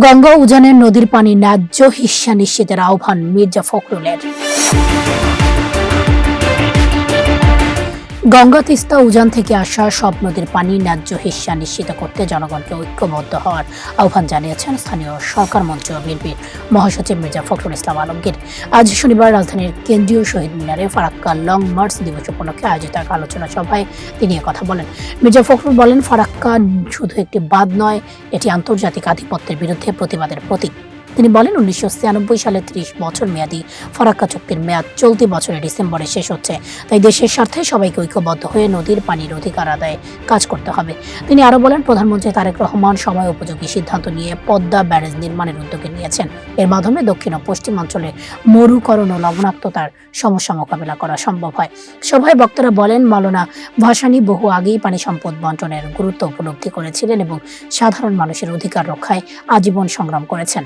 গঙ্গা উজানের নদীর পানি ন্যায্য হিস্সা নিশ্চিতের আহ্বান মির্জা ফখরুলের। গঙ্গা তিস্তা উজান থেকে আসা সব নদীর পানি ন্যায্য হিস্সা নিশ্চিত করতে জনগণকে ঐক্যবদ্ধ হওয়ার আহ্বান জানিয়েছেন স্থানীয় সরকার মঞ্চ বিএনপির মহাসচিব মির্জা ফখরুল ইসলাম আলমগীর। আজ শনিবার রাজধানীর কেন্দ্রীয় শহীদ মিনারে ফারাক্কা লং মার্চ দিবস উপলক্ষে আয়োজিত এক আলোচনা সভায় তিনি কথা বলেন। মির্জা ফখরুল বলেন, ফারাক্কা শুধু একটি বাঁধ নয়, এটি আন্তর্জাতিক আধিপত্যের বিরুদ্ধে প্রতিবাদের প্রতীক। তিনি বলেন, 1996 সালে 30 বছর মেয়াদী ফারাক্কা চুক্তির মেয়াদ চলতি বছরের ডিসেম্বরে শেষ হচ্ছে। তাই দেশের স্বার্থে সবাইকে ঐক্যবদ্ধ হয়ে নদীর পানির অধিকার আদায়ে কাজ করতে হবে। তিনি আরো বলেন, প্রধানমন্ত্রী তারেক রহমান সময় উপযোগী সিদ্ধান্ত নিয়ে পদ্মা ব্যারেজ নির্মাণের উদ্যোগে নিয়েছেন। এর মাধ্যমে দক্ষিণ ও পশ্চিমাঞ্চলে মরুকরণ ও লবণাক্ততার সমস্যা মোকাবিলা করা সম্ভব হয়। সভায় বক্তারা বলেন, মাওলানা ভাসানী বহু আগেই পানি সম্পদ বন্টনের গুরুত্ব উপলব্ধি করেছিলেন এবং সাধারণ মানুষের অধিকার রক্ষায় আজীবন সংগ্রাম করেছেন।